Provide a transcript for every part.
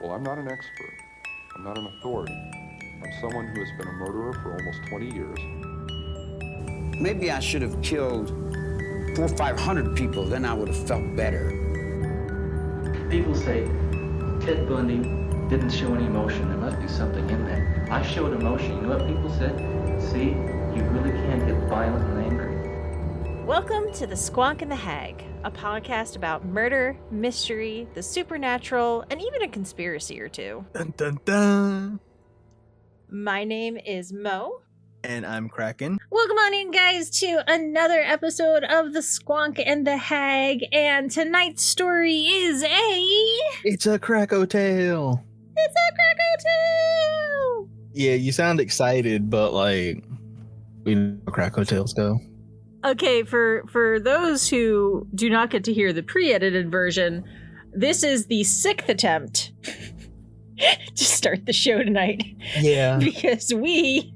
Well, I'm not an expert. I'm not an authority. I'm someone who has been a murderer for almost 20 years. Maybe I should have killed 400 or 500 people, then I would have felt better. People say Ted Bundy didn't show any emotion. There must be something in there. I showed emotion. You know what people said? See, you really can get violent and angry. Welcome to the Squonk The Hag, a podcast about murder, mystery, the supernatural, and even a conspiracy or two. Dun, dun, dun. My name is Mo. And I'm Kraken. Welcome on in, guys, to another episode of the Squonk The Hag, and tonight's story is It's a Krakow tale. It's a Krakow tale! Yeah, you sound excited, but like, we know how Krakow tales go. Okay, for those who do not get to hear the pre-edited version, this is the 6th attempt to start the show tonight. Yeah. Because we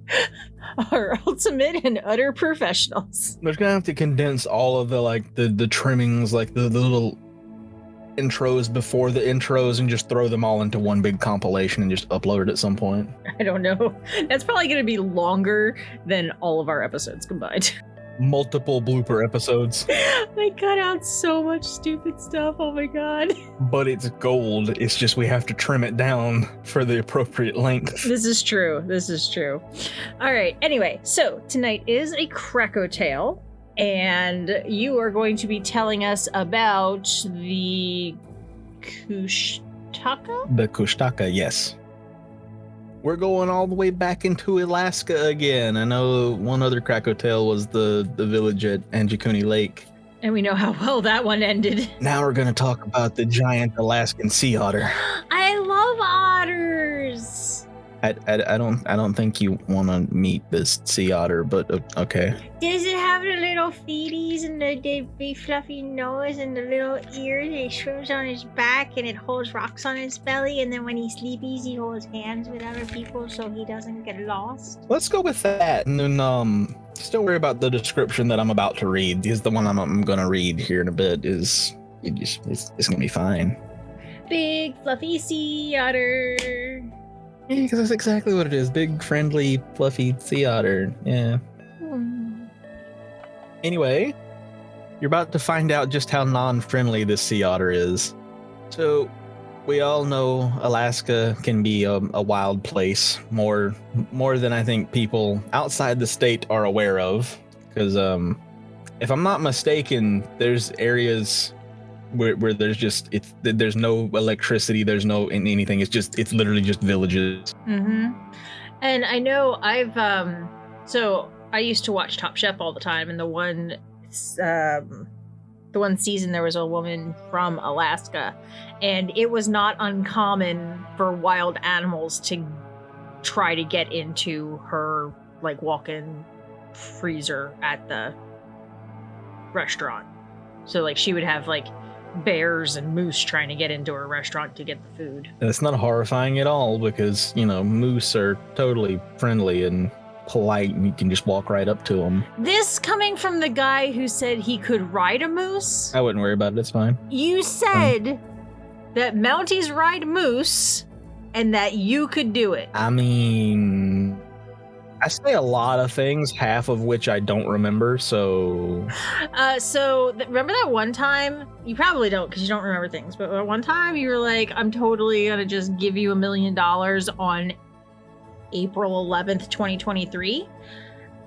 are ultimate and utter professionals. We're gonna have to condense all of the trimmings, like the little intros before the intros, and just throw them all into one big compilation and just upload it at some point. I don't know. That's probably going to be longer than all of our episodes combined. Multiple blooper episodes. They cut out so much stupid stuff. Oh my god. But it's gold. It's just we have to trim it down for the appropriate length. This is true. All right. Anyway, so tonight is a Krakow tale, and you are going to be telling us about the Kushtaka? The Kushtaka, yes. We're going all the way back into Alaska again. I know one other Krakow tale was the village at Anjikuni Lake. And we know how well that one ended. Now we're going to talk about the giant Alaskan sea otter. I love otters. I don't think you want to meet this sea otter, but okay. Does it have the little feeties and the big fluffy nose and the little ears? It swims on his back and it holds rocks on his belly, and then when he sleepies, he holds hands with other people so he doesn't get lost. Let's go with that, and then just don't worry about the description that I'm about to read. Because the one I'm going to read here in a bit it's going to be fine. Big fluffy sea otter. Yeah, because that's exactly what it is. Big, friendly, fluffy sea otter. Yeah. Anyway, you're about to find out just how non-friendly this sea otter is. So, we all know Alaska can be a wild place, more than I think people outside the state are aware of. Because if I'm not mistaken, there's areas where there's no electricity, there's no anything. It's literally just villages. Mm-hmm. And I know so I used to watch Top Chef all the time, and the one season there was a woman from Alaska, and it was not uncommon for wild animals to try to get into her like walk-in freezer at the restaurant. So like she would have like bears and moose trying to get into her restaurant to get the food. It's not horrifying at all, because moose are totally friendly and polite, and you can just walk right up to them. This coming from the guy who said he could ride a moose? I wouldn't worry about it. It's fine. You said that Mounties ride moose and that you could do it. I mean, I say a lot of things, half of which I don't remember, so... Remember that one time? You probably don't, because you don't remember things, but one time you were like, I'm totally gonna just give you $1 million on April 11th, 2023,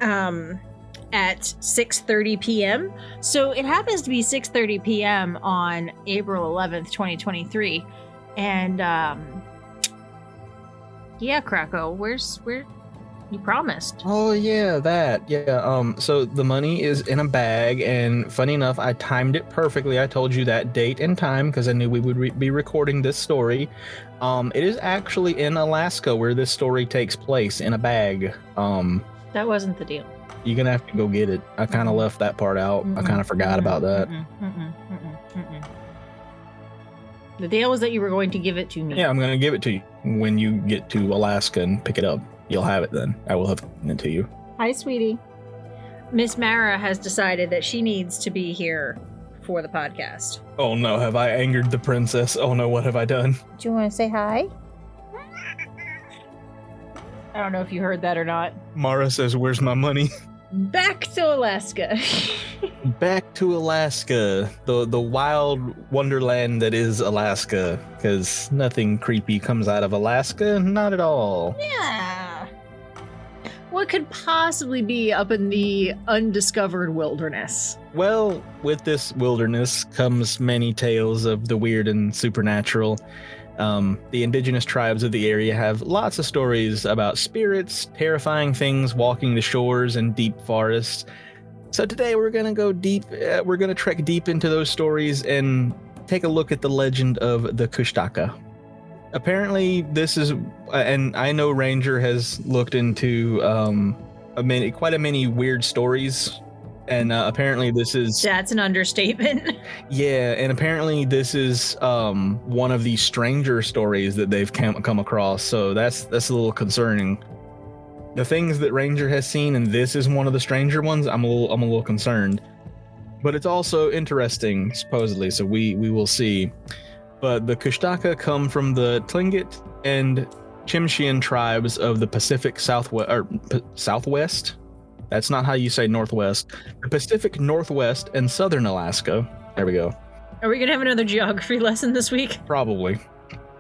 at 6:30 p.m. So it happens to be 6:30 p.m. on April 11th, 2023, and yeah, Krakow, where you promised. Oh yeah, that. Yeah. So the money is in a bag, and funny enough, I timed it perfectly. I told you that date and time because I knew we would be recording this story. It is actually in Alaska where this story takes place, in a bag. That wasn't the deal. You're gonna have to go get it. I kind of left that part out. I kind of forgot about that. The deal was that you were going to give it to me. Yeah, I'm gonna give it to you when you get to Alaska and pick it up. You'll have it then. I will have it to you. Hi, sweetie. Miss Mara has decided that she needs to be here before the podcast. Oh no, have I angered the princess? Oh no, what have I done? Do you want to say hi? I don't know if you heard that or not. Mara says, where's my money? Back to Alaska. Back to Alaska, the wild wonderland that is Alaska, because nothing creepy comes out of Alaska, not at all. Yeah. What could possibly be up in the undiscovered wilderness? Well, with this wilderness comes many tales of the weird and supernatural. The indigenous tribes of the area have lots of stories about spirits, terrifying things walking the shores and deep forests. So today we're going to go deep, we're going to trek deep into those stories and take a look at the legend of the Kushtaka. Apparently this is, and I know Ranger has looked into quite a many weird stories, and apparently this is... That's an understatement. Yeah, and apparently this is one of the stranger stories that they've come across, so that's a little concerning. The things that Ranger has seen, and this is one of the stranger ones, I'm a little concerned. But it's also interesting, supposedly, so we will see. But the Kushtaka come from the Tlingit and Chimshian tribes of the Pacific Southwest. That's not how you say Northwest. The Pacific Northwest and Southern Alaska. There we go. Are we going to have another geography lesson this week? Probably.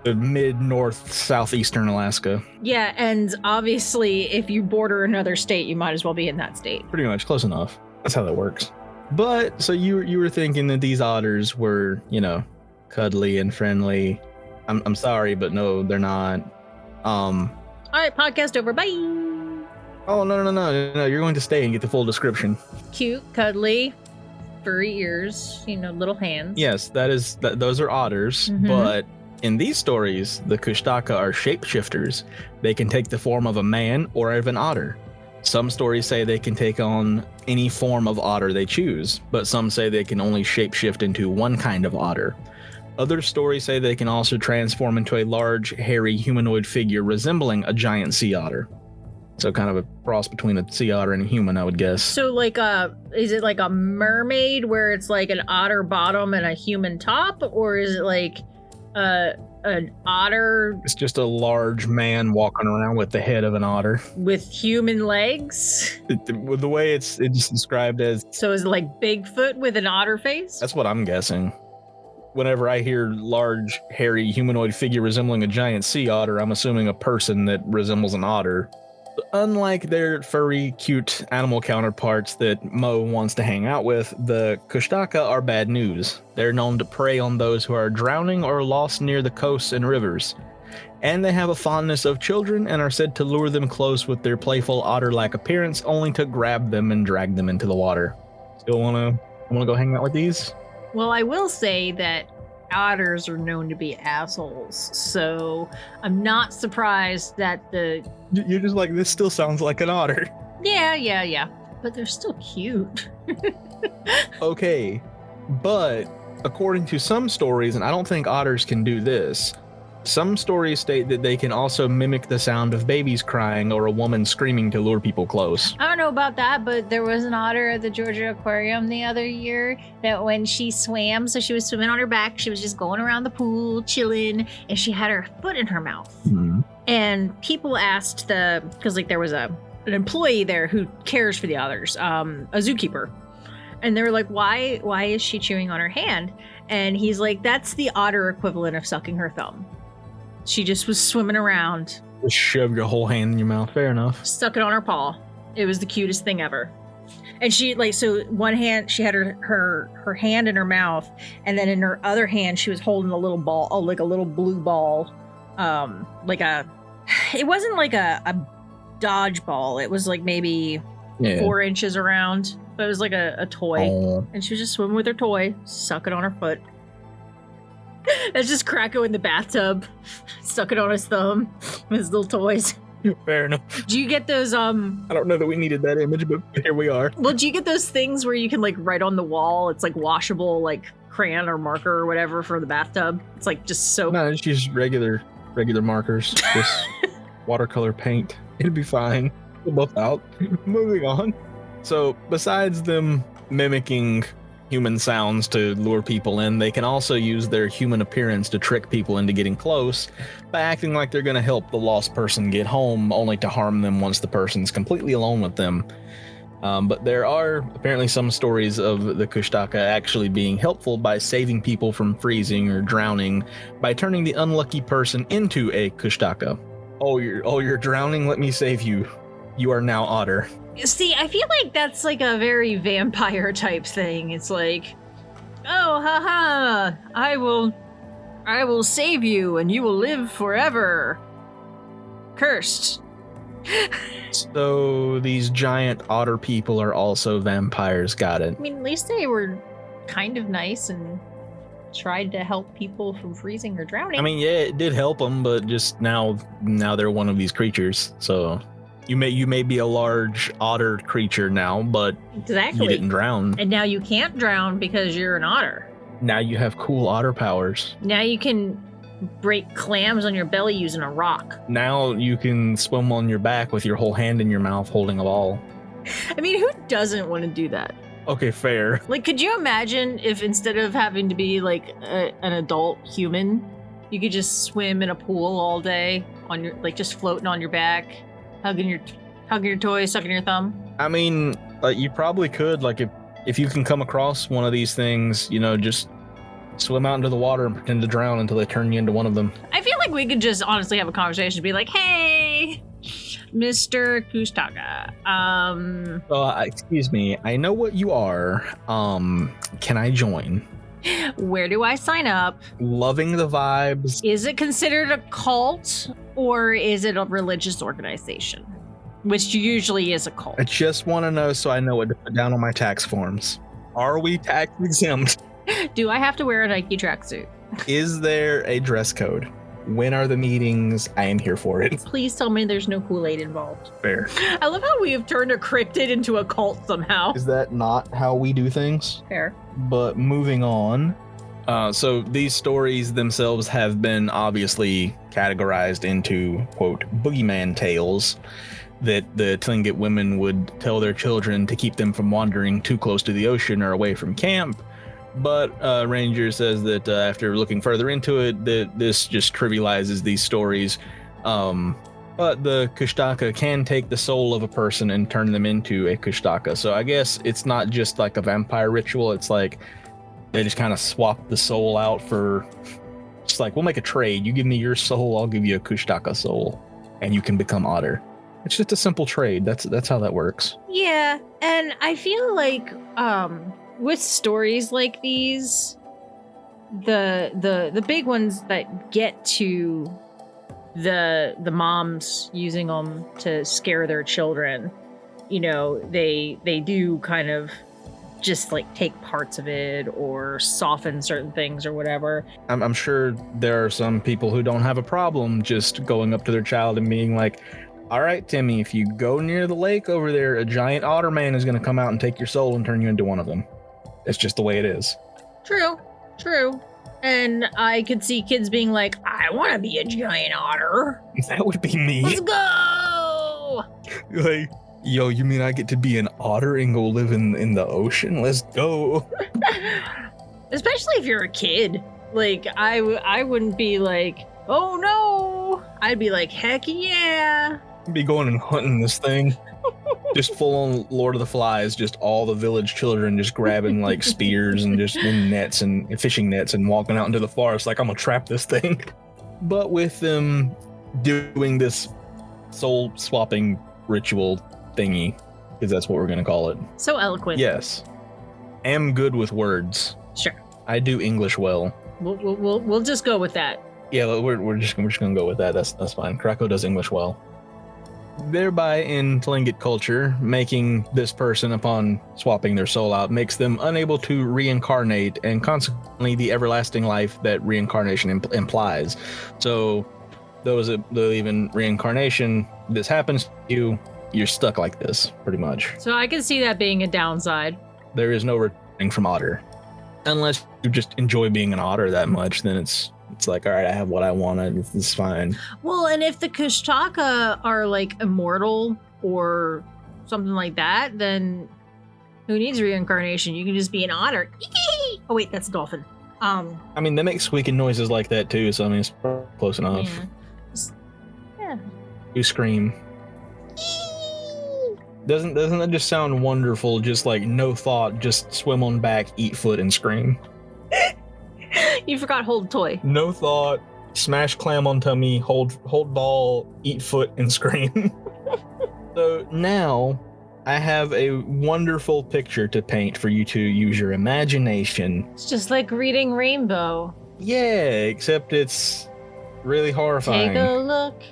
The mid-north southeastern Alaska. Yeah, and obviously, if you border another state, you might as well be in that state. Pretty much, close enough. That's how that works. But, so you were thinking that these otters were, cuddly and friendly. I'm sorry, but no, they're not. All right, podcast over. Bye. Oh, no, you're going to stay and get the full description. Cute, cuddly, furry ears, little hands. Yes, those are otters, but in these stories, the Kushtaka are shapeshifters. They can take the form of a man or of an otter. Some stories say they can take on any form of otter they choose, but some say they can only shapeshift into one kind of otter. Other stories say they can also transform into a large, hairy humanoid figure resembling a giant sea otter. So kind of a cross between a sea otter and a human, I would guess. So is it like a mermaid where it's like an otter bottom and a human top? Or is it like an otter? It's just a large man walking around with the head of an otter. With human legs? The way it's described as... So is it like Bigfoot with an otter face? That's what I'm guessing. Whenever I hear large, hairy humanoid figure resembling a giant sea otter, I'm assuming a person that resembles an otter. Unlike their furry, cute animal counterparts that Mo wants to hang out with, the Kushtaka are bad news. They're known to prey on those who are drowning or lost near the coasts and rivers. And they have a fondness of children and are said to lure them close with their playful otter-like appearance, only to grab them and drag them into the water. Still wanna go hang out with these? Well, I will say that otters are known to be assholes, so I'm not surprised that You're just like, this still sounds like an otter. Yeah. But they're still cute. Okay, but according to some stories, and I don't think otters can do this, some stories state that they can also mimic the sound of babies crying or a woman screaming to lure people close. I don't know about that, but there was an otter at the Georgia Aquarium the other year that when she swam, so she was swimming on her back, she was just going around the pool, chilling, and she had her foot in her mouth. Mm-hmm. And people asked because there was an employee there who cares for the otters, a zookeeper. And they were like, why is she chewing on her hand? And he's like, that's the otter equivalent of sucking her thumb. She just was swimming around. Just shove your whole hand in your mouth. Fair enough. Stuck it on her paw. It was the cutest thing ever. And she so one hand, she had her hand in her mouth, and then in her other hand, she was holding a little ball, like a little blue ball, it wasn't like a dodgeball. It was like maybe 4 inches around, but it was like a toy. And she was just swimming with her toy, sucking on her foot. That's just Krakow in the bathtub, stuck it on his thumb with his little toys. Fair enough. Do you get those, I don't know that we needed that image, but here we are. Well, do you get those things where you can, write on the wall? It's, washable, crayon or marker or whatever for the bathtub? It's, just soap. No, just use regular markers. Just watercolor paint. It'd be fine. We'll buff out. Moving on. So, besides them mimicking human sounds to lure people in. They can also use their human appearance to trick people into getting close by acting like they're going to help the lost person get home, only to harm them once the person's completely alone with them. But there are apparently some stories of the Kushtaka actually being helpful by saving people from freezing or drowning by turning the unlucky person into a Kushtaka. Oh, you're drowning? Let me save you. You are now otter. See, I feel like that's like a very vampire type thing. It's like, oh, haha, I will save you and you will live forever. Cursed. So these giant otter people are also vampires, got it. I mean, at least they were kind of nice and tried to help people from freezing or drowning. I mean, yeah, it did help them, but just now they're one of these creatures. So you may be a large otter creature now, but exactly. You didn't drown. And now you can't drown because you're an otter. Now you have cool otter powers. Now you can break clams on your belly using a rock. Now you can swim on your back with your whole hand in your mouth holding a ball. I mean, who doesn't want to do that? Okay, fair. Like, could you imagine if instead of having to be like an adult human, you could just swim in a pool all day on your, like, just floating on your back, hugging your toy, sucking your thumb? I mean, you probably could, like, if you can come across one of these things, just swim out into the water and pretend to drown until they turn you into one of them. I feel like we could just honestly have a conversation, be like, hey, Mr. Kushtaka, excuse me, I know what you are. Can I join? Where do I sign up? Loving the vibes. Is it considered a cult or is it a religious organization? Which usually is a cult. I just want to know so I know what to put down on my tax forms. Are we tax exempt? Do I have to wear a Nike tracksuit? Is there a dress code? When are the meetings? I am here for it. Please tell me there's no Kool-Aid involved. Fair. I love how we have turned a cryptid into a cult somehow. Is that not how we do things? Fair. But moving on. So these stories themselves have been obviously categorized into, quote, boogeyman tales that the Tlingit women would tell their children to keep them from wandering too close to the ocean or away from camp. But Ranger says that after looking further into it, that this just trivializes these stories. But the Kushtaka can take the soul of a person and turn them into a Kushtaka. So I guess it's not just like a vampire ritual. It's like they just kind of swap the soul out for, just like, we'll make a trade. You give me your soul, I'll give you a Kushtaka soul, and you can become otter. It's just a simple trade. That's how that works. Yeah, and I feel like with stories like these, the big ones that get to the moms using them to scare their children, they do kind of just like take parts of it or soften certain things or whatever. I'm sure there are some people who don't have a problem just going up to their child and being like, all right, Timmy, if you go near the lake over there, a giant otter man is going to come out and take your soul and turn you into one of them. It's just the way it is. True. And I could see kids being like, I want to be a giant otter. That would be me. Let's go! Like, yo, you mean I get to be an otter and go live in the ocean? Let's go. Especially if you're a kid. Like, I wouldn't be like, oh no. I'd be like, heck yeah. Be going and hunting this thing. Just full on Lord of the Flies, just all the village children just grabbing like spears and just in nets and fishing nets and walking out into the forest like, I'm gonna trap this thing. But with them doing this soul swapping ritual thingy, because that's what we're gonna call it. So eloquent. Yes. Am good with words. Sure. I do English well. We'll just go with that. Yeah, we're just gonna go with that. That's fine. Krako does English well. Thereby, in Tlingit culture, making this person, upon swapping their soul out, makes them unable to reincarnate, and consequently the everlasting life that reincarnation implies. So, those that believe in reincarnation, this happens to you, you're stuck like this, pretty much. So I can see that being a downside. There is no returning from otter. Unless you just enjoy being an otter that much, then it's like, all right, I have what I want, it's fine. Well, and if the Kushtaka are like immortal or something like that, then Who needs reincarnation? You can just be an otter. Oh wait, that's a dolphin. I mean, they make squeaking noises like that too, so I mean, it's close enough. Yeah. You scream. Doesn't that just sound wonderful? Just like no thought, just swim on back, eat foot, and scream. You forgot hold toy. No thought, smash clam on tummy, hold ball, eat foot, and scream. So now I have a wonderful picture to paint for you to use your imagination. It's just like reading Rainbow. Yeah, except it's really horrifying. Take a look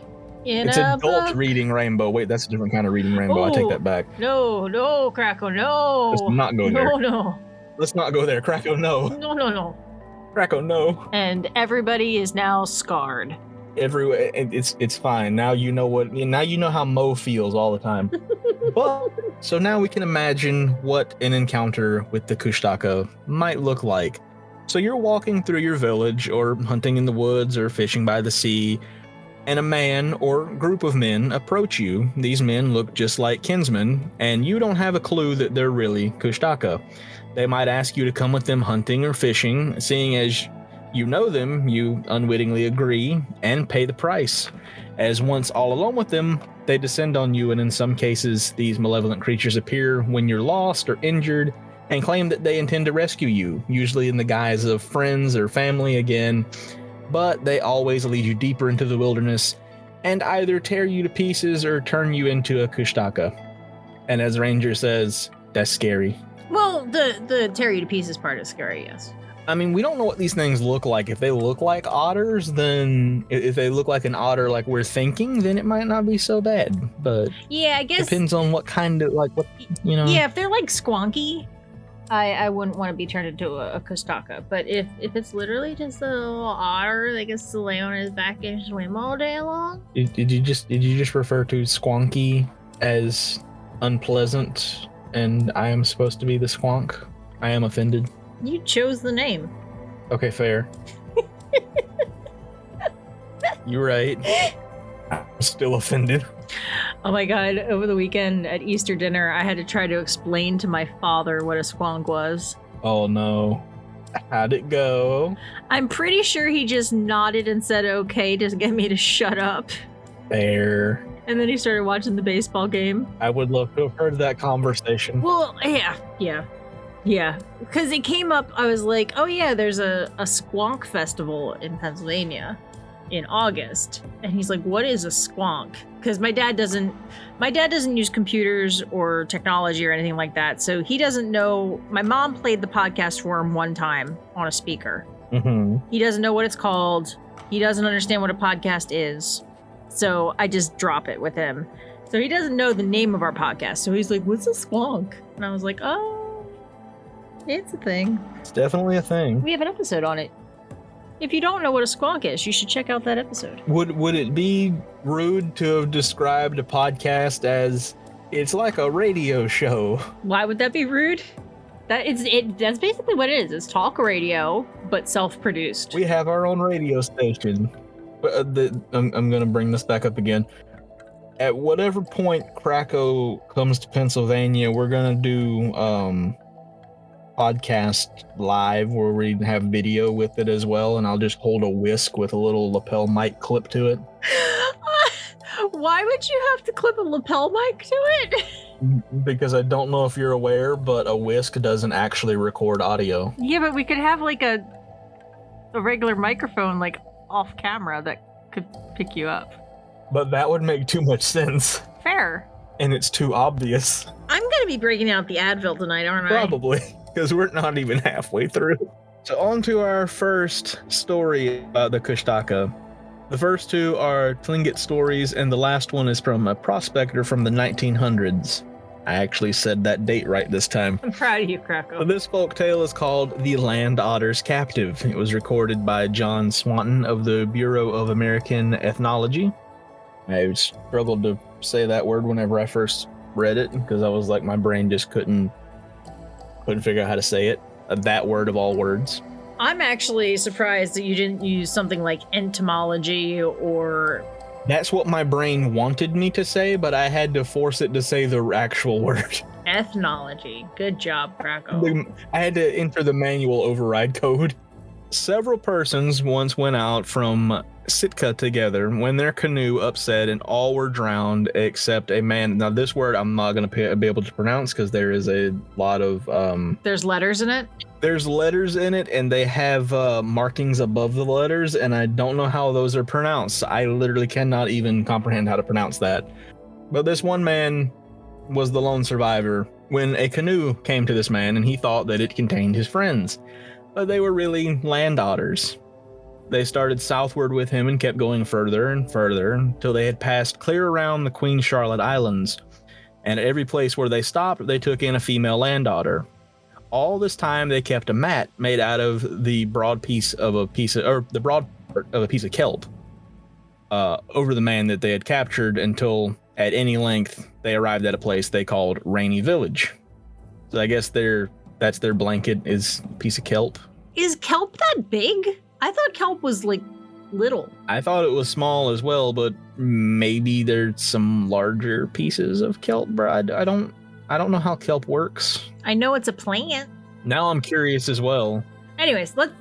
in It's a adult book. reading Rainbow. Wait, that's a different kind of reading Rainbow. I take that back. No, Krakow, no. Let's not go there. No. Let's not go there. Krakow, no. No. Krakow, no. And everybody is now scarred. Everywhere, it's fine. Now you know what. Now you know how Mo feels all the time. But so now we can imagine what an encounter with the Kushtaka might look like. So you're walking through your village, or hunting in the woods, or fishing by the sea, and a man or group of men approach you. These men look just like kinsmen, and you don't have a clue that they're really Kushtaka. They might ask you to come with them hunting or fishing. Seeing as you know them, you unwittingly agree and pay the price. As once all alone with them, they descend on you, and in some cases, these malevolent creatures appear when you're lost or injured and claim that they intend to rescue you, usually in the guise of friends or family again. But they always lead you deeper into the wilderness and either tear you to pieces or turn you into a Kushtaka. And as Ranger says, that's scary. Well, the tear you to pieces part is scary, yes. I mean, we don't know what these things look like. If they look like otters, then if they look like an otter like we're thinking, then it might not be so bad. But Yeah, I guess. depends on what kind of, like, what, you know. Yeah, if they're like Squonky, I wouldn't want to be turned into a Kushtaka. But if it's literally just a little otter that gets to lay on his back and swim all day long. Did you just refer to Squonky as unpleasant, and I am supposed to be the Squonk? I am offended. You chose the name. Okay, fair. You're right. I'm still offended. Oh my god, over the weekend at Easter dinner, I had to try to explain to my father what a squonk was. Oh no. How'd it go? I'm pretty sure he just nodded and said okay to get me to shut up. Fair. And then he started watching the baseball game. I would love to have heard that conversation. Well, yeah. Because it came up, I was like, oh yeah, there's a squonk festival in Pennsylvania in August. And he's like, what is a squonk? Because my dad doesn't use computers or technology or anything like that. So he doesn't know. My mom played the podcast for him one time on a speaker. Mm-hmm. He doesn't know what it's called. He doesn't understand what a podcast is. So I just drop it with him. So he doesn't know the name of our podcast. So he's like, what's a squonk? And I was like, oh, it's a thing. It's definitely a thing. We have an episode on it. If you don't know what a squonk is, you should check out that episode. Would it be rude to have described a podcast as it's like a radio show? Why would that be rude? That's basically what it is. It's talk radio, but self-produced. We have our own radio station. I'm going to bring this back up again. At whatever point Krakow comes to Pennsylvania, we're going to do podcast live where we have video with it as well, and I'll just hold a whisk with a little lapel mic clip to it. Why would you have to clip a lapel mic to it? Because I don't know if you're aware, but a whisk doesn't actually record audio. Yeah, but we could have like a regular microphone like off camera that could pick you up. But that would make too much sense. Fair. And it's too obvious. I'm gonna be breaking out the Advil tonight, aren't I? Probably, because we're not even halfway through. So on to our first story about the Kushtaka. The first two are Tlingit stories, and the last one is from a prospector from the 1900s. I actually said that date right this time. I'm proud of you, Krakow. So this folktale is called The Land Otter's Captive. It was recorded by John Swanton of the Bureau of American Ethnology. I struggled to say that word whenever I first read it, because I was like, my brain just couldn't figure out how to say it. That word of all words. I'm actually surprised that you didn't use something like entomology or... That's what my brain wanted me to say, but I had to force it to say the actual word. Ethnology. Good job, Krakow. I had to enter the manual override code. Several persons once went out from Sitka together when their canoe upset and all were drowned except a man. Now, this word I'm not going to be able to pronounce because there is a lot of... There's letters in it? There's letters in it, and they have markings above the letters, and I don't know how those are pronounced. I literally cannot even comprehend how to pronounce that. But this one man was the lone survivor when a canoe came to this man, and he thought that it contained his friends. But they were really land otters. They started southward with him and kept going further and further until they had passed clear around the Queen Charlotte Islands. And at every place where they stopped, they took in a female land otter. All this time, they kept a mat made out of the broad part of a piece of kelp over the man that they had captured until, at any length, they arrived at a place they called Rainy Village. So I guess that's their blanket is a piece of kelp. Is kelp that big? I thought kelp was like little. I thought it was small as well, but maybe there's some larger pieces of kelp. But I don't know how kelp works. I know it's a plant. Now I'm curious as well. Anyways, let's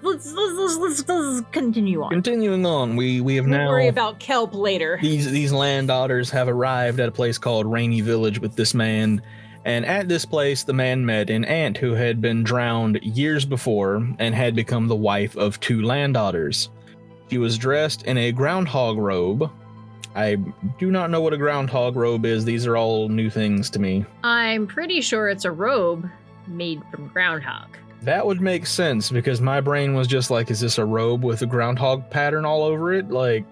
continue on. Continuing on, we have We'll now worry about kelp later. These land otters have arrived at a place called Rainy Village with this man. And at this place, the man met an ant who had been drowned years before and had become the wife of 2 land otters. She was dressed in a groundhog robe. I do not know what a groundhog robe is. These are all new things to me. I'm pretty sure it's a robe made from groundhog. That would make sense because my brain was just like, is this a robe with a groundhog pattern all over it? But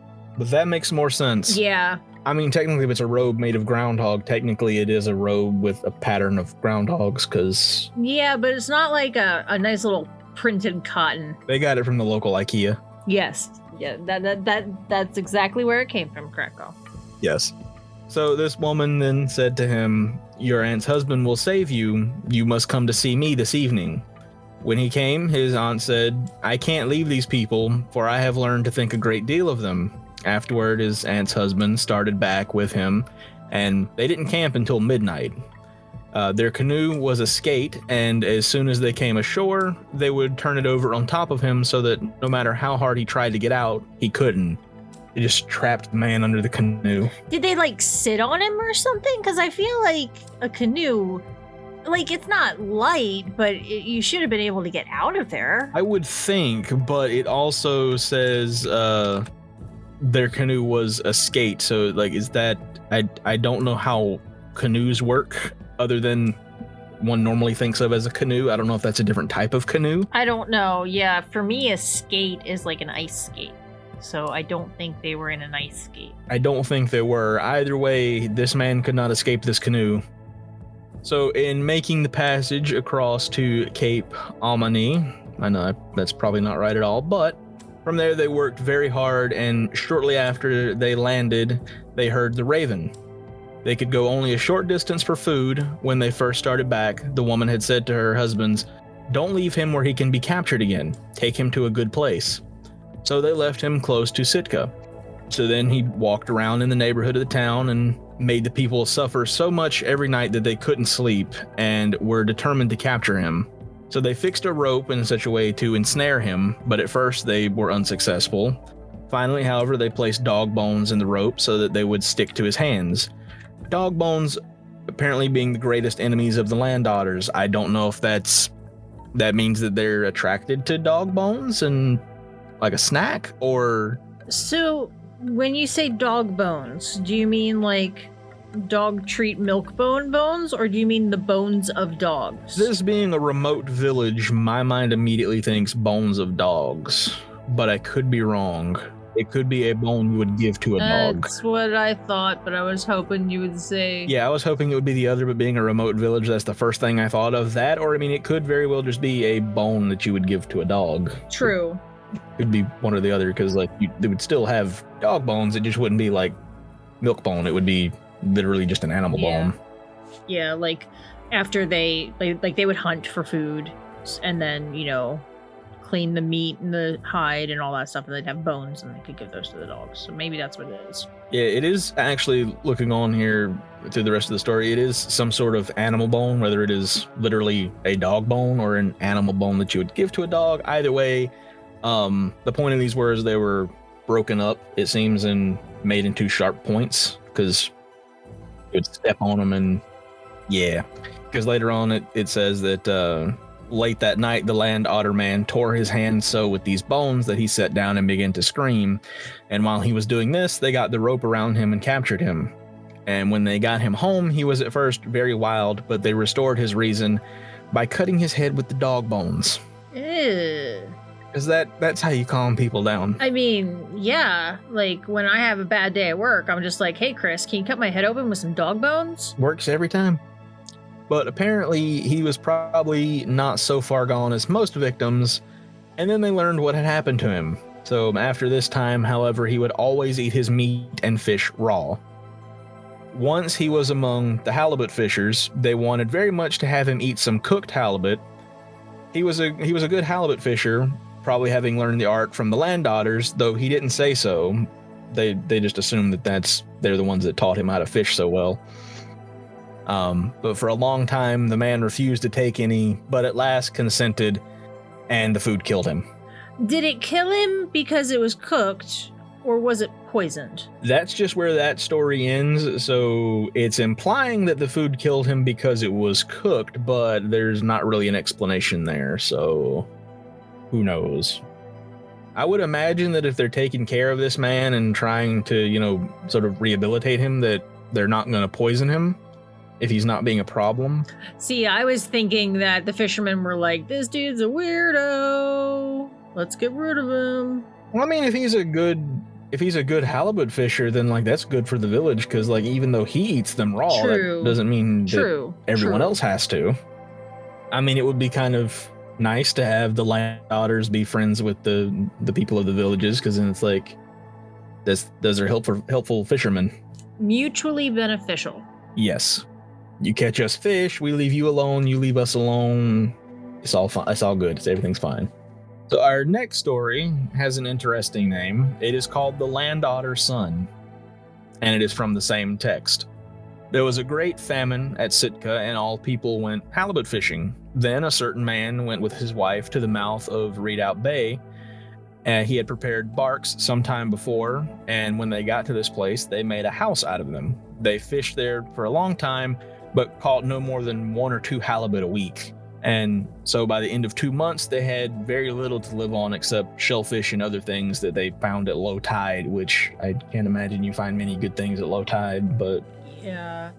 that makes more sense. Yeah. I mean, technically, if it's a robe made of groundhog, technically it is a robe with a pattern of groundhogs, because... Yeah, but it's not like a nice little printed cotton. They got it from the local IKEA. Yes. Yeah, that's exactly where it came from, Krakow. Yes. So this woman then said to him, your aunt's husband will save you. You must come to see me this evening. When he came, his aunt said, I can't leave these people, for I have learned to think a great deal of them. Afterward, his aunt's husband started back with him, and they didn't camp until midnight. Their canoe was a skate, and as soon as they came ashore, they would turn it over on top of him so that no matter how hard he tried to get out, he couldn't. They just trapped the man under the canoe. Did they, sit on him or something? Because I feel like a canoe, it's not light, but you should have been able to get out of there. I would think, but it also says... their canoe was a skate, so is that I don't know how canoes work other than one normally thinks of as a canoe. I don't know if that's a different type of canoe. I don't know. Yeah, for me a skate is like an ice skate, so I don't think they were in an ice skate. I don't think they were. Either way, this man could not escape this canoe. So in making the passage across to Cape Amani, I know that's probably not right at all, but from there, they worked very hard, and shortly after they landed, they heard the raven. They could go only a short distance for food. When they first started back, the woman had said to her husbands, don't leave him where he can be captured again. Take him to a good place. So they left him close to Sitka. So then he walked around in the neighborhood of the town and made the people suffer so much every night that they couldn't sleep and were determined to capture him. So they fixed a rope in such a way to ensnare him, but at first they were unsuccessful. Finally, however, they placed dog bones in the rope so that they would stick to his hands. Dog bones apparently being the greatest enemies of the land otters. I don't know if that means that they're attracted to dog bones and like a snack, or... So when you say dog bones, do you mean dog treat milk bones, or do you mean the bones of dogs? This being a remote village, my mind immediately thinks bones of dogs, but I could be wrong. It could be a bone you would give to a dog. That's what I thought, but I was hoping you would say... Yeah, I was hoping it would be the other, but being a remote village, that's the first thing I thought of. That, or it could very well just be a bone that you would give to a dog. True. Could be one or the other, because they would still have dog bones, it just wouldn't be like milk bone, it would be literally just an animal bone. Yeah, after they would hunt for food and then, clean the meat and the hide and all that stuff, and they'd have bones, and they could give those to the dogs. So maybe that's what it is. Yeah, it is actually, looking on here through the rest of the story, it is some sort of animal bone, whether it is literally a dog bone or an animal bone that you would give to a dog. Either way, the point of these words, they were broken up, it seems, and made into sharp points, because you would step on them, and yeah. Because later on it says that late that night, the land otter man tore his hand so with these bones that he sat down and began to scream. And while he was doing this, they got the rope around him and captured him. And when they got him home, he was at first very wild, but they restored his reason by cutting his head with the dog bones. Ew. Because that's how you calm people down. I mean, yeah. Like, when I have a bad day at work, I'm just like, hey, Chris, can you cut my head open with some dog bones? Works every time. But apparently he was probably not so far gone as most victims, and then they learned what had happened to him. So after this time, however, he would always eat his meat and fish raw. Once he was among the halibut fishers, they wanted very much to have him eat some cooked halibut. He was a good halibut fisher, probably having learned the art from the land otters, though he didn't say so. They just assumed that they're the ones that taught him how to fish so well. But for a long time, the man refused to take any, but at last consented, and the food killed him. Did it kill him because it was cooked, or was it poisoned? That's just where that story ends, so it's implying that the food killed him because it was cooked, but there's not really an explanation there, so who knows? I would imagine that if they're taking care of this man and trying to, sort of rehabilitate him, that they're not going to poison him if he's not being a problem. See, I was thinking that the fishermen were like, this dude's a weirdo. Let's get rid of him. Well, I mean, if he's a good halibut fisher, then that's good for the village, because even though he eats them raw, True. That doesn't mean that everyone True. else has to. I mean, it would be kind of nice to have the land otters be friends with the people of the villages, because then it's like those are helpful fishermen. Mutually beneficial. Yes. You catch us fish, we leave you alone, you leave us alone. It's all fine. It's all good. Everything's fine. So our next story has an interesting name. It is called The Land Otter Son, and it is from the same text. There was a great famine at Sitka, and all people went halibut fishing. Then a certain man went with his wife to the mouth of Redoubt Bay, and he had prepared barks some time before, and when they got to this place, they made a house out of them. They fished there for a long time, but caught no more than 1 or 2 halibut a week. And so by the end of 2 months, they had very little to live on except shellfish and other things that they found at low tide, which I can't imagine you find many good things at low tide, but Yeah.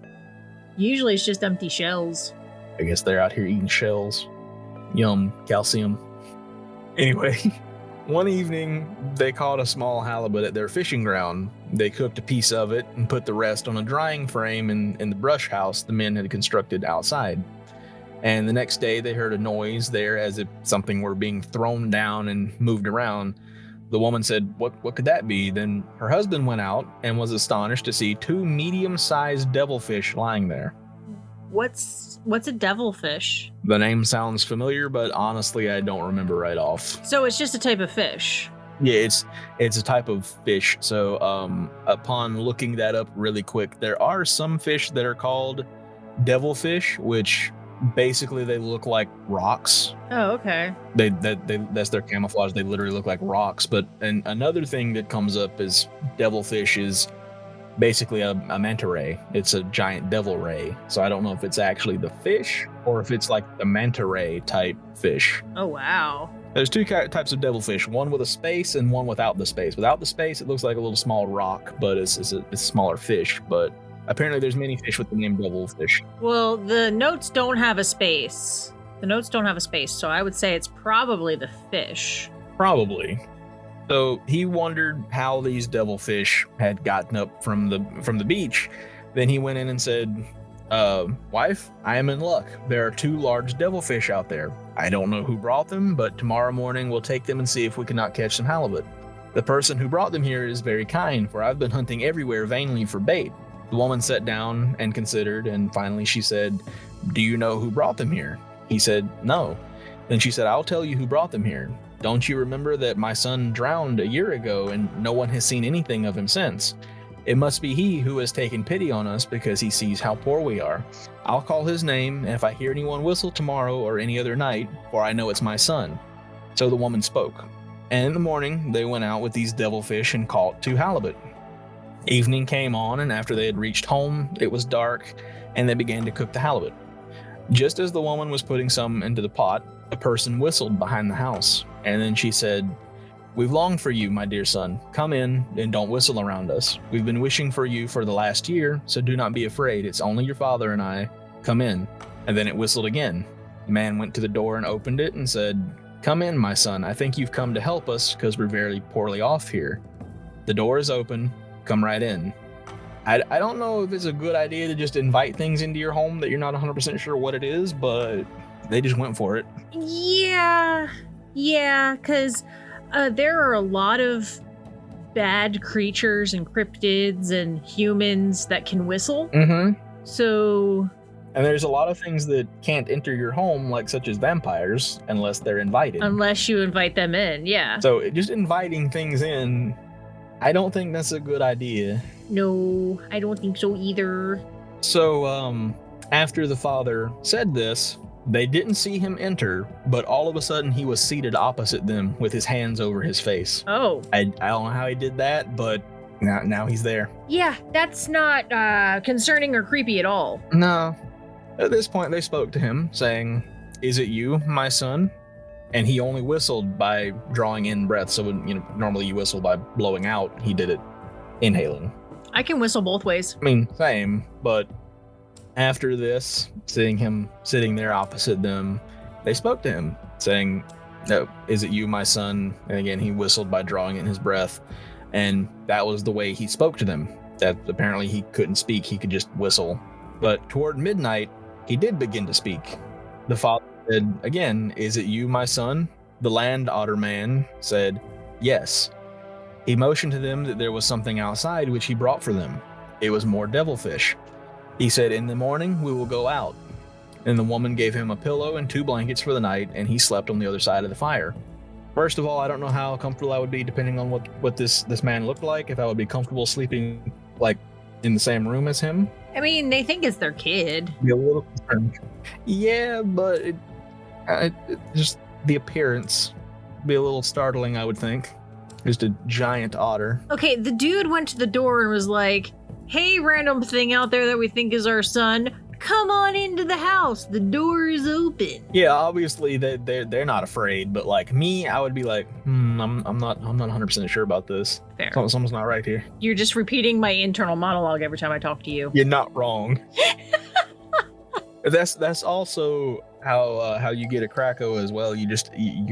Usually it's just empty shells. I guess they're out here eating shells. Yum, calcium. Anyway, one evening, they caught a small halibut at their fishing ground. They cooked a piece of it and put the rest on a drying frame in the brush house the men had constructed outside. And the next day, they heard a noise there as if something were being thrown down and moved around. The woman said, what could that be? Then her husband went out and was astonished to see 2 medium-sized devilfish lying there. What's a devilfish? The name sounds familiar, but honestly, I don't remember right off. So it's just a type of fish. Yeah, it's a type of fish. So upon looking that up really quick, there are some fish that are called devilfish, which basically they look like rocks. Oh, okay. That's their camouflage. They literally look like rocks. But another thing that comes up is devilfish is basically a manta ray. It's a giant devil ray. So I don't know if it's actually the fish or if it's like the manta ray type fish. Oh, wow. There's 2 types of devilfish, one with a space and one without the space. Without the space, it looks like a little small rock, but it's a smaller fish. But apparently there's many fish with the name devilfish. Well, the notes don't have a space. So I would say it's probably the fish. Probably. So he wondered how these devilfish had gotten up from the beach. Then he went in and said, wife, I am in luck. There are 2 large devilfish out there. I don't know who brought them, but tomorrow morning we'll take them and see if we cannot catch some halibut. The person who brought them here is very kind, for I've been hunting everywhere vainly for bait. The woman sat down and considered, and finally she said, do you know who brought them here? He said, no. Then she said, I'll tell you who brought them here. Don't you remember that my son drowned a year ago and no one has seen anything of him since? It must be he who has taken pity on us because he sees how poor we are. I'll call his name, and if I hear anyone whistle tomorrow or any other night, for I know it's my son." So the woman spoke. And in the morning they went out with these devilfish and caught 2 halibut. Evening came on, and after they had reached home, it was dark, and they began to cook the halibut. Just as the woman was putting some into the pot, a person whistled behind the house, and then she said, "We've longed for you, my dear son. Come in and don't whistle around us. We've been wishing for you for the last year, so do not be afraid. It's only your father and I. Come in." And then it whistled again. The man went to the door and opened it and said, "Come in, my son. I think you've come to help us because we're very poorly off here. The door is open. Come right in." I don't know if it's a good idea to just invite things into your home that you're not 100% sure what it is, but they just went for it. Yeah, because there are a lot of bad creatures and cryptids and humans that can whistle. Mm-hmm. So... And there's a lot of things that can't enter your home, like such as vampires, unless they're invited. Unless you invite them in, yeah. So just inviting things in, I don't think that's a good idea. No, I don't think so either. So, after the father said this, they didn't see him enter, but all of a sudden he was seated opposite them with his hands over his face. Oh. I don't know how he did that, but now he's there. Yeah, that's not concerning or creepy at all. No. At this point, they spoke to him, saying, "Is it you, my son?" And he only whistled by drawing in breath. So normally you whistle by blowing out. He did it inhaling. I can whistle both ways. I mean, same, but after this, seeing him sitting there opposite them, they spoke to him, saying, "No, is it you, my son?" And again, he whistled by drawing in his breath. And that was the way he spoke to them. That apparently he couldn't speak, he could just whistle. But toward midnight, he did begin to speak. The father said, again, "Is it you, my son?" The land otter man said, "Yes." He motioned to them that there was something outside which he brought for them. It was more devilfish. He said, "In the morning we will go out." And the woman gave him a pillow and 2 blankets for the night, and he slept on the other side of the fire. First of all, I don't know how comfortable I would be depending on what this man looked like, if I would be comfortable sleeping like in the same room as him. I mean, they think it's their kid. Be a little concerned. Yeah, but just the appearance be a little startling, I would think. Just a giant otter. Okay, the dude went to the door and was like, "Hey, random thing out there that we think is our son, come on into the house. The door is open." Yeah, obviously they're not afraid, but like me, I would be like, I'm not 100% sure about this. Fair. Something's not right here. You're just repeating my internal monologue every time I talk to you. You're not wrong. That's also how you get a Krakow as well. You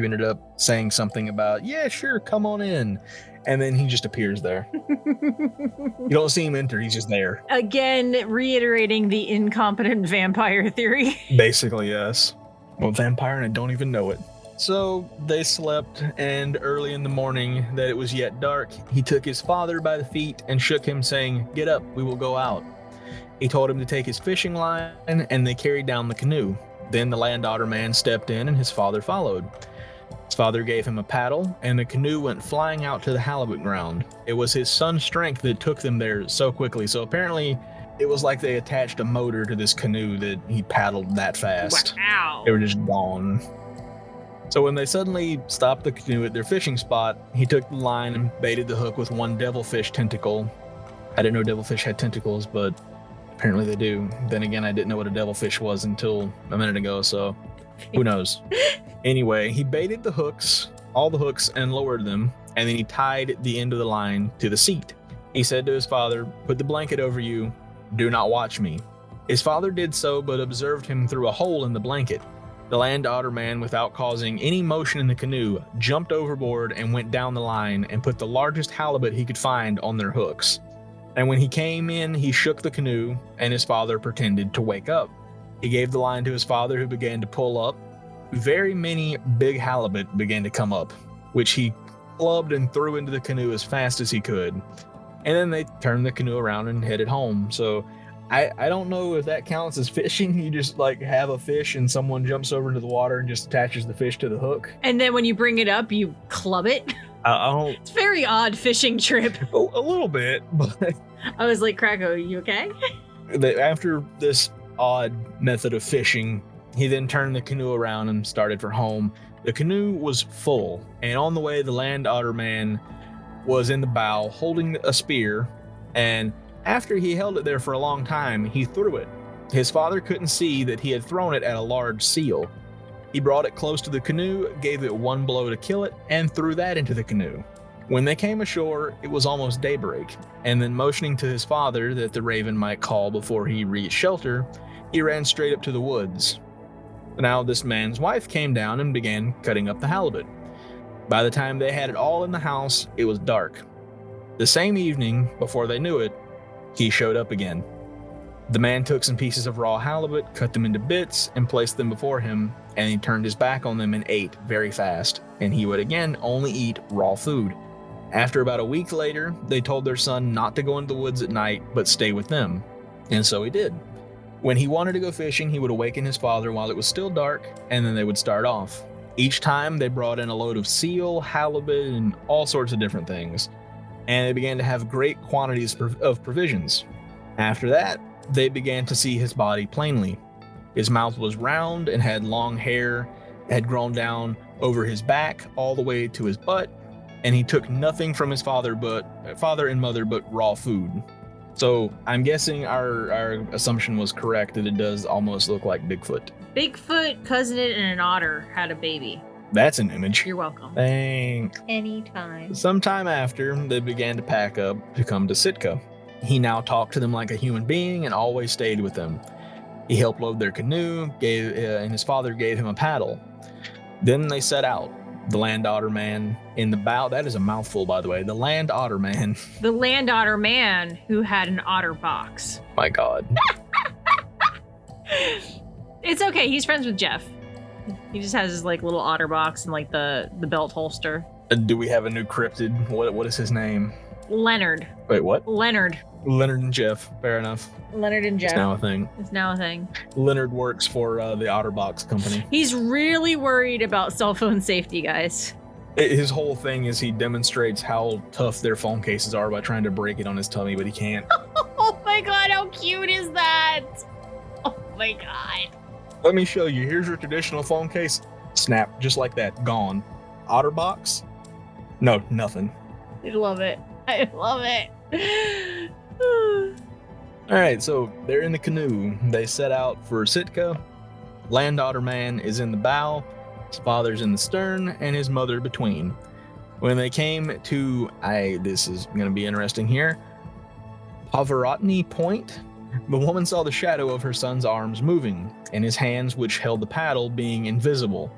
ended up saying something about, "Yeah, sure, come on in," and then he just appears there. You don't see him enter; he's just there. Again, reiterating the incompetent vampire theory. Basically, yes. Well, vampire, and I don't even know it. So they slept, and early in the morning, that it was yet dark, he took his father by the feet and shook him, saying, "Get up, we will go out." He told him to take his fishing line, and they carried down the canoe. Then the land otter man stepped in, and his father followed. His father gave him a paddle, and the canoe went flying out to the halibut ground. It was his son's strength that took them there so quickly. So apparently, it was like they attached a motor to this canoe that he paddled that fast. Wow. They were just gone. So when they suddenly stopped the canoe at their fishing spot, he took the line and baited the hook with 1 devilfish tentacle. I didn't know devilfish had tentacles, but apparently they do. Then again, I didn't know what a devilfish was until a minute ago, so who knows? Anyway, he baited the hooks, all the hooks, and lowered them, and then he tied the end of the line to the seat. He said to his father, "Put the blanket over you. Do not watch me." His father did so, but observed him through a hole in the blanket. The land otter man, without causing any motion in the canoe, jumped overboard and went down the line and put the largest halibut he could find on their hooks. And when he came in, he shook the canoe, and his father pretended to wake up. He gave the line to his father, who began to pull up. Very many big halibut began to come up, which he clubbed and threw into the canoe as fast as he could. And then they turned the canoe around and headed home. So I don't know if that counts as fishing. You just like have a fish and someone jumps over into the water and just attaches the fish to the hook. And then when you bring it up, you club it. I don't. It's a very odd fishing trip. A little bit, but I was like, Krakow, you okay? after this odd method of fishing, he then turned the canoe around and started for home. The canoe was full, and on the way, the land otter man was in the bow holding a spear, and after he held it there for a long time, he threw it. His father couldn't see that he had thrown it at a large seal. He brought it close to the canoe, gave it one blow to kill it, and threw that into the canoe. When they came ashore, it was almost daybreak, and then motioning to his father that the raven might call before he reached shelter, he ran straight up to the woods. Now this man's wife came down and began cutting up the halibut. By the time they had it all in the house, it was dark. The same evening, before they knew it, he showed up again. The man took some pieces of raw halibut, cut them into bits, and placed them before him, and he turned his back on them and ate very fast, and he would again only eat raw food. After about a week later, they told their son not to go into the woods at night, but stay with them, and so he did. When he wanted to go fishing, he would awaken his father while it was still dark, and then they would start off. Each time, they brought in a load of seal, halibut, and all sorts of different things, and they began to have great quantities of provisions. After that, they began to see his body plainly. His mouth was round and had long hair, had grown down over his back all the way to his butt, and he took nothing from his father and mother but raw food. So I'm guessing our assumption was correct that it does almost look like Bigfoot. Bigfoot, cousin it, and an otter had a baby. That's an image. You're welcome. Thanks. Anytime. Sometime after, they began to pack up to come to Sitka. He now talked to them like a human being and always stayed with them. He helped load their canoe, and his father gave him a paddle. Then they set out. The land otter man in the bow. That is a mouthful, by the way. The land otter man. The land otter man who had an otter box. My God. It's okay. He's friends with Jeff. He just has his like little otter box and like the belt holster. Do we have a new cryptid? What is his name? Leonard. Wait, what? Leonard. Leonard and Jeff. Fair enough. Leonard and Jeff. It's now a thing. It's now a thing. Leonard works for the Otterbox company. He's really worried about cell phone safety, guys. His whole thing is he demonstrates how tough their phone cases are by trying to break it on his tummy, but he can't. Oh my God, how cute is that? Oh my God. Let me show you. Here's your traditional phone case. Snap, just like that. Gone. Otterbox? No, nothing. I love it. I love it. All right, so they're in the canoe. They set out for Sitka. Land Otter Man is in the bow, his father's in the stern, and his mother between. When they came to, this is going to be interesting here, Pavarotti Point, the woman saw the shadow of her son's arms moving, and his hands, which held the paddle, being invisible.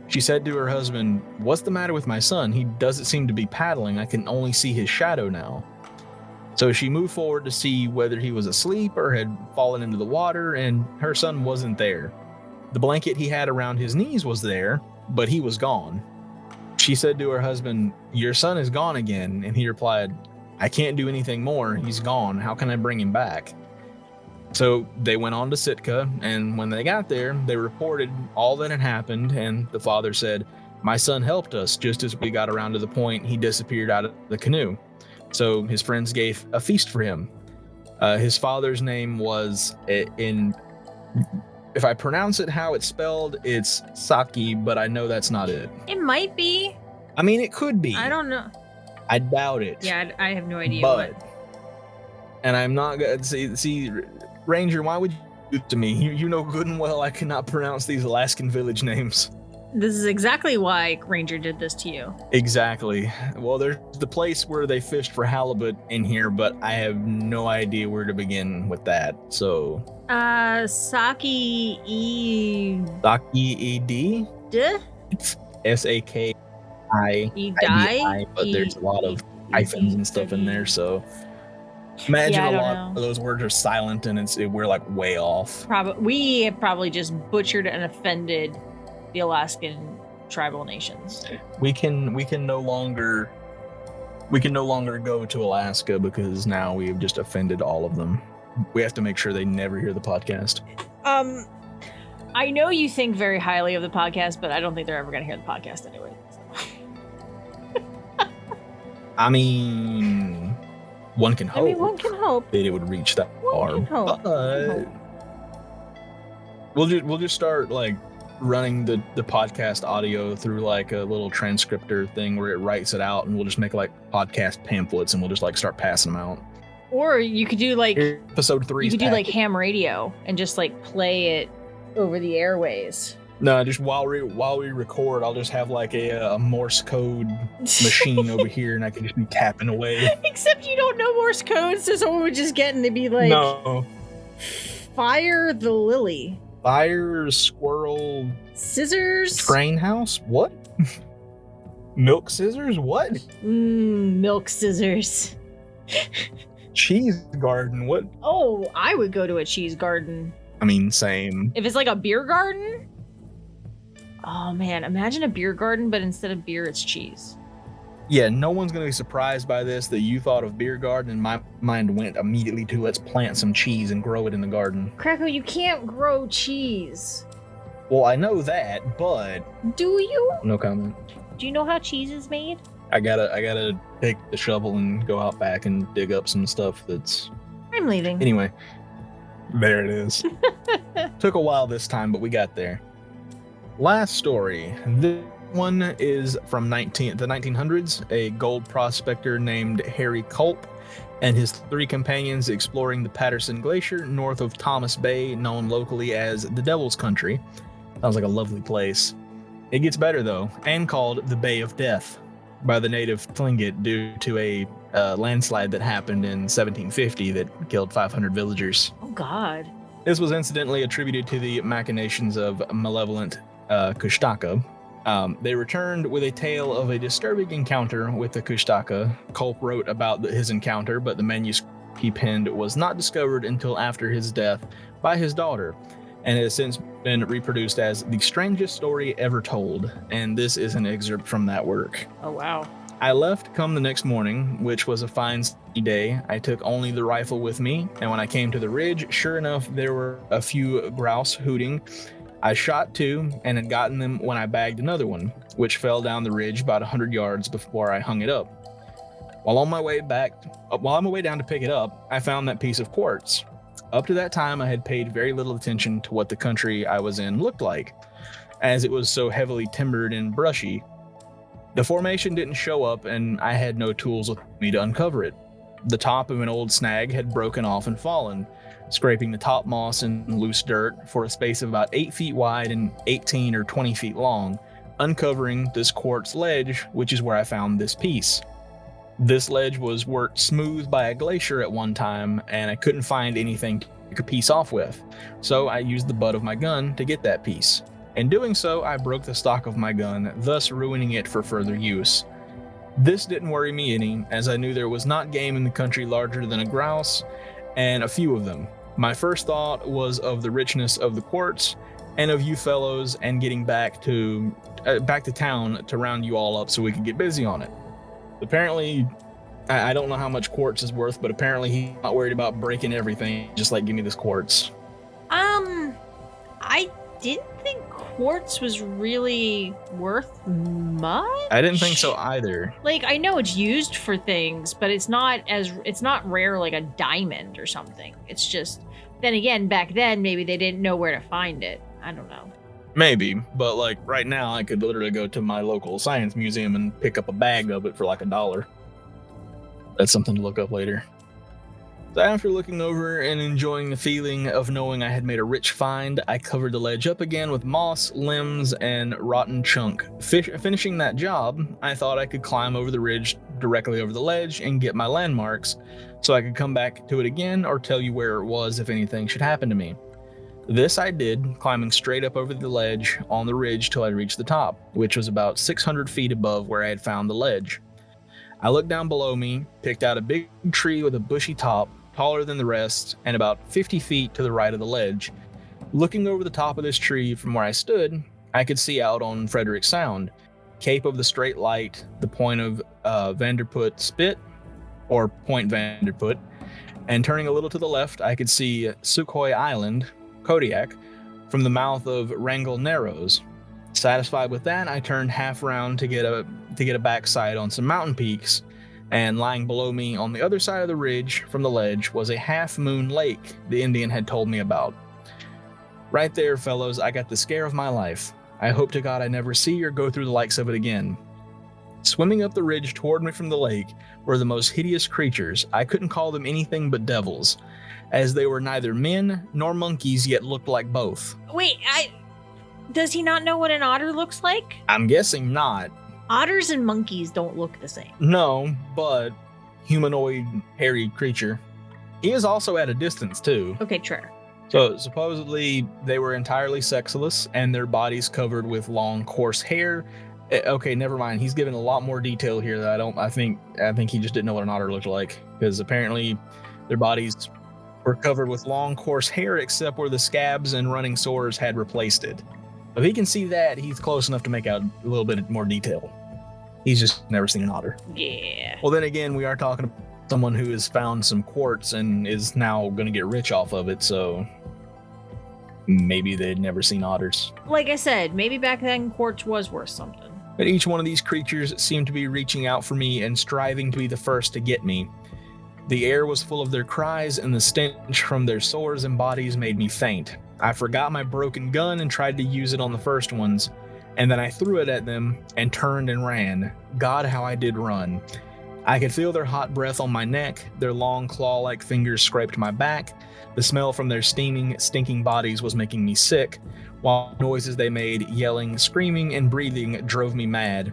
She said to her husband, "What's the matter with my son? He doesn't seem to be paddling. I can only see his shadow now." So she moved forward to see whether he was asleep or had fallen into the water, and her son wasn't there. The blanket he had around his knees was there, but he was gone. She said to her husband, "Your son is gone again," and he replied, "I can't do anything more. He's gone. How can I bring him back?" So they went on to Sitka, and when they got there, they reported all that had happened, and the father said, "My son helped us. Just as we got around to the point, he disappeared out of the canoe." So his friends gave a feast for him. His father's name was, if I pronounce it how it's spelled, it's Saki, but I know that's not it. It might be. I mean, it could be. I don't know. I doubt it. Yeah, I have no idea. But, and I'm not going to see, Ranger, why would you do it to me? You know good and well I cannot pronounce these Alaskan village names. This is exactly why Ranger did this to you. Exactly. Well, there's the place where they fished for halibut in here, but I have no idea where to begin with that. So. Saki E. Saki ED? Duh? It's SAKI. But there's a lot of hyphens and stuff in there, so. Imagine a lot of those words are silent and we're like way off. We have probably just butchered and offended the Alaskan tribal nations. We can no longer go to Alaska because now we've just offended all of them. We have to make sure they never hear the podcast. I know you think very highly of the podcast, but I don't think they're ever going to hear the podcast anyway. I mean, one can hope. One can hope. That it would reach that One far. can hope. But we'll just start like running the podcast audio through like a little transcriptor thing where it writes it out, and we'll just make like podcast pamphlets, and we'll just like start passing them out. Or you could do like Episode 3. You could do like ham radio and just like play it over the airways. No, just while we record, I'll just have like a Morse code machine over here, and I can just be tapping away. Except you don't know Morse code, so someone would just get and they'd be like, No. Fire the lily. Fire, squirrel, Scissors. train house? What? Milk scissors? What? Milk scissors. Cheese garden? What? Oh, I would go to a cheese garden. I mean, same. If it's like a beer garden? Oh man, imagine a beer garden, but instead of beer, it's cheese. Yeah, no one's going to be surprised by this that you thought of beer garden, and my mind went immediately to let's plant some cheese and grow it in the garden. Krakow, you can't grow cheese. Well, I know that, but... Do you? No comment. Do you know how cheese is made? I gotta take the shovel and go out back and dig up some stuff that's... I'm leaving. Anyway, there it is. Took a while this time, but we got there. Last story. This one is from the 1900s. A gold prospector named Harry Culp and his 3 companions exploring the Patterson Glacier north of Thomas Bay, known locally as the Devil's Country. Sounds like a lovely place. It gets better though, and called the Bay of Death by the native Tlingit due to a landslide that happened in 1750 that killed 500 villagers. Oh God. This was incidentally attributed to the machinations of malevolent Kushtaka. They returned with a tale of a disturbing encounter with the Kushtaka. Culp wrote about his encounter, but the manuscript he penned was not discovered until after his death by his daughter, and has since been reproduced as the strangest story ever told. And this is an excerpt from that work. Oh wow. I left come the next morning, which was a fine sunny day. I took only the rifle with me, and when I came to the ridge, sure enough, there were a few grouse hooting. I shot 2 and had gotten them when I bagged another one, which fell down the ridge about 100 yards before I hung it up. While on my way down to pick it up, I found that piece of quartz. Up to that time, I had paid very little attention to what the country I was in looked like, as it was so heavily timbered and brushy. The formation didn't show up, and I had no tools with me to uncover it. The top of an old snag had broken off and fallen, scraping the top moss and loose dirt for a space of about 8 feet wide and 18 or 20 feet long, uncovering this quartz ledge, which is where I found this piece. This ledge was worked smooth by a glacier at one time, and I couldn't find anything to take a piece off with, so I used the butt of my gun to get that piece. In doing so, I broke the stock of my gun, thus ruining it for further use. This didn't worry me any, as I knew there was not game in the country larger than a grouse, and a few of them. My first thought was of the richness of the quartz, and of you fellows, and getting back to town to round you all up so we could get busy on it. Apparently, I don't know how much quartz is worth, but apparently he's not worried about breaking everything, just like, give me this quartz. I didn't think quartz was really worth much. I didn't think so either. Like, I know it's used for things, but it's not rare like a diamond or something. It's just, then again, back then, maybe they didn't know where to find it. I don't know. Maybe, but like right now I could literally go to my local science museum and pick up a bag of it for like $1. That's something to look up later. So after looking over and enjoying the feeling of knowing I had made a rich find, I covered the ledge up again with moss, limbs, and rotten chunk. Finishing that job, I thought I could climb over the ridge directly over the ledge and get my landmarks, so I could come back to it again or tell you where it was if anything should happen to me. This I did, climbing straight up over the ledge on the ridge till I reached the top, which was about 600 feet above where I had found the ledge. I looked down below me, picked out a big tree with a bushy top, taller than the rest, and about 50 feet to the right of the ledge. Looking over the top of this tree from where I stood, I could see out on Frederick Sound, Cape of the Straight Light, the point of Vanderput Spit, or Point Vanderput, and turning a little to the left, I could see Sukhoi Island, Kodiak, from the mouth of Wrangell Narrows. Satisfied with that, I turned half around to get a backside on some mountain peaks, and lying below me on the other side of the ridge from the ledge was a half-moon lake the Indian had told me about. Right there, fellows, I got the scare of my life. I hope to God I never see or go through the likes of it again. Swimming up the ridge toward me from the lake were the most hideous creatures. I couldn't call them anything but devils, as they were neither men nor monkeys, yet looked like both. Wait, does he not know what an otter looks like? I'm guessing not. Otters and monkeys don't look the same. No, but humanoid, hairy creature. He is also at a distance, too. Okay, true. So supposedly they were entirely sexless and their bodies covered with long, coarse hair. Okay, never mind. He's given a lot more detail here that I think he just didn't know what an otter looked like, because apparently their bodies were covered with long, coarse hair except where the scabs and running sores had replaced it. If he can see that, he's close enough to make out a little bit more detail. He's just never seen an otter. Yeah. Well, then again, we are talking about someone who has found some quartz and is now going to get rich off of it, so maybe they'd never seen otters. Like I said, maybe back then quartz was worth something. But each one of these creatures seemed to be reaching out for me and striving to be the first to get me. The air was full of their cries, and the stench from their sores and bodies made me faint. I forgot my broken gun and tried to use it on the first ones, and then I threw it at them and turned and ran. God, how I did run. I could feel their hot breath on my neck, their long claw-like fingers scraped my back. The smell from their steaming, stinking bodies was making me sick, while the noises they made, yelling, screaming, and breathing drove me mad.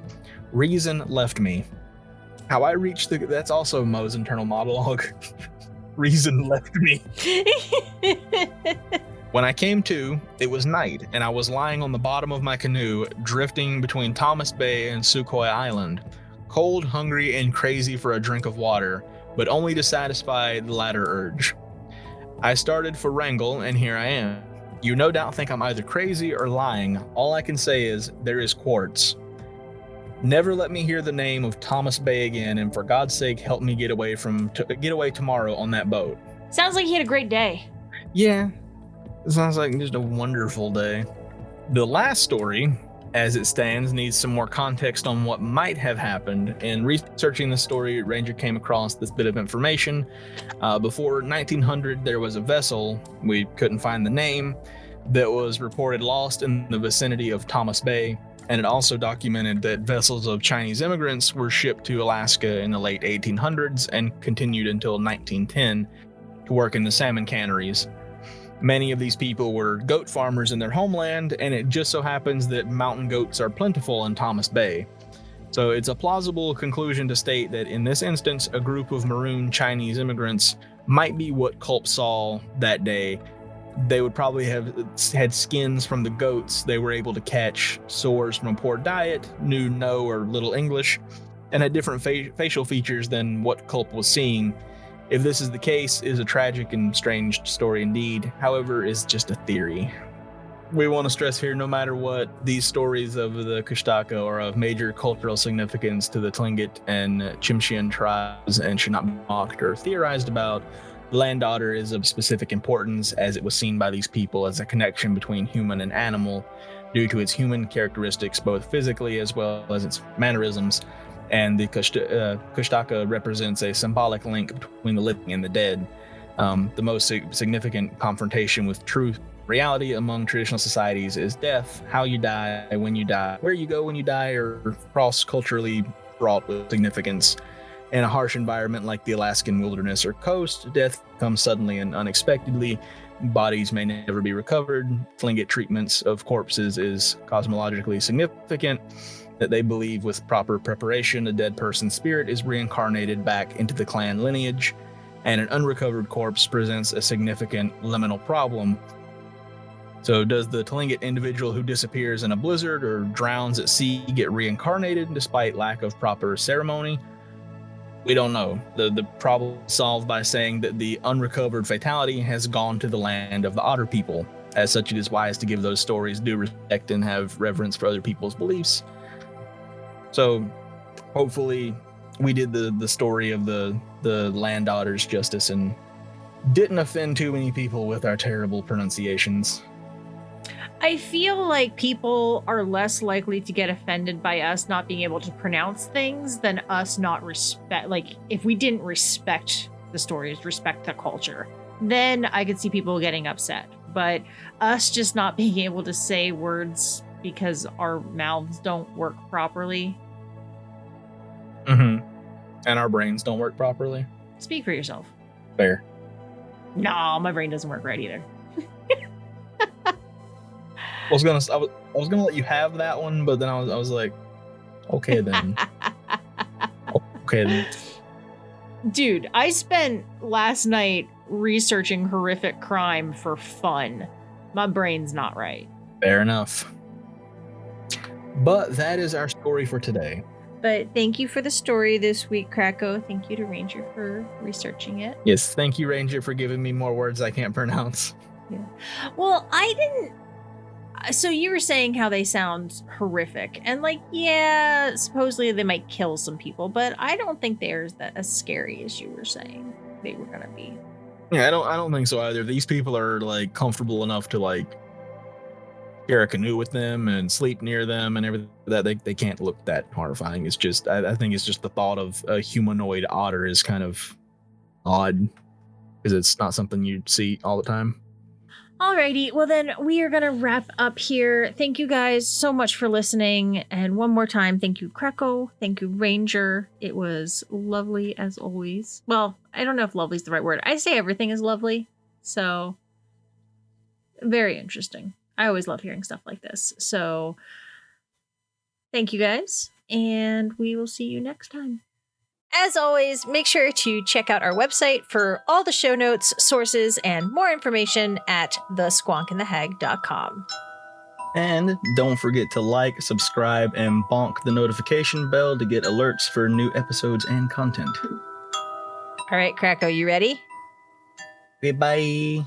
Reason left me. How I reached that's also Moe's internal monologue. Reason left me. When I came to, it was night, and I was lying on the bottom of my canoe, drifting between Thomas Bay and Sukhoi Island, cold, hungry, and crazy for a drink of water, but only to satisfy the latter urge. I started for Wrangell, and here I am. You no doubt think I'm either crazy or lying. All I can say is, there is quartz. Never let me hear the name of Thomas Bay again, and for God's sake, help me get away tomorrow on that boat. Sounds like he had a great day. Yeah, it sounds like just a wonderful day. The last story, as it stands, needs some more context on what might have happened. In researching the story, Ranger came across this bit of information. Before 1900, there was a vessel, we couldn't find the name, that was reported lost in the vicinity of Thomas Bay. And it also documented that vessels of Chinese immigrants were shipped to Alaska in the late 1800s and continued until 1910 to work in the salmon canneries. Many of these people were goat farmers in their homeland, and it just so happens that mountain goats are plentiful in Thomas Bay. So it's a plausible conclusion to state that in this instance, a group of maroon Chinese immigrants might be what Culp saw that day. They would probably have had skins from the goats they were able to catch, sores from a poor diet, knew no or little English, and had different facial features than what Culp was seeing. If this is the case, it is a tragic and strange story indeed. However, it's just a theory. We want to stress here, no matter what, these stories of the Kushtaka are of major cultural significance to the Tlingit and Tsimshian tribes and should not be mocked or theorized about. The land otter is of specific importance as it was seen by these people as a connection between human and animal due to its human characteristics, both physically as well as its mannerisms. And the Kushtaka represents a symbolic link between the living and the dead. The most significant confrontation with truth, reality among traditional societies is death, how you die, when you die, where you go when you die, or cross-culturally fraught with significance. In a harsh environment like the Alaskan wilderness or coast, death comes suddenly and unexpectedly. Bodies may never be recovered. Tlingit treatments of corpses is cosmologically significant, that they believe with proper preparation, a dead person's spirit is reincarnated back into the clan lineage, and an unrecovered corpse presents a significant liminal problem. So does the Tlingit individual who disappears in a blizzard or drowns at sea get reincarnated despite lack of proper ceremony? We don't know. The problem is solved by saying that the unrecovered fatality has gone to the land of the otter people. As such, it is wise to give those stories due respect and have reverence for other people's beliefs. So hopefully we did the story of the land otters justice and didn't offend too many people with our terrible pronunciations. I feel like people are less likely to get offended by us not being able to pronounce things than us not respect. Like, if we didn't respect the stories, respect the culture, then I could see people getting upset. But us just not being able to say words because our mouths don't work properly. Mm-hmm. And our brains don't work properly. Speak for yourself. Fair. No, my brain doesn't work right either. I was gonna let you have that one, but then I was like, okay then. Okay then. Dude, I spent last night researching horrific crime for fun. My brain's not right. Fair enough. But that is our story for today. But thank you for the story this week, Krakow. Thank you to Ranger for researching it. Yes, thank you, Ranger, for giving me more words I can't pronounce. Yeah. Well, I didn't. So you were saying how they sound horrific, and like, yeah, supposedly they might kill some people, but I don't think they're as scary as you were saying they were gonna be. Yeah, I don't think so either. These people are like comfortable enough to like share a canoe with them and sleep near them and everything. That they can't look that horrifying. It's just I think it's just the thought of a humanoid otter is kind of odd because it's not something you'd see all the time. Alrighty, well then we are gonna wrap up here. Thank you guys so much for listening, and one more time, thank you Krakow, thank you Ranger. It was lovely as always. Well, I don't know if lovely is the right word. I say everything is lovely, so very interesting. I always love hearing stuff like this. So thank you guys, and we will see you next time. As always, make sure to check out our website for all the show notes, sources, and more information at thesquonkandthehag.com. And don't forget to like, subscribe, and bonk the notification bell to get alerts for new episodes and content. All right, Krakow, you ready? Okay, bye.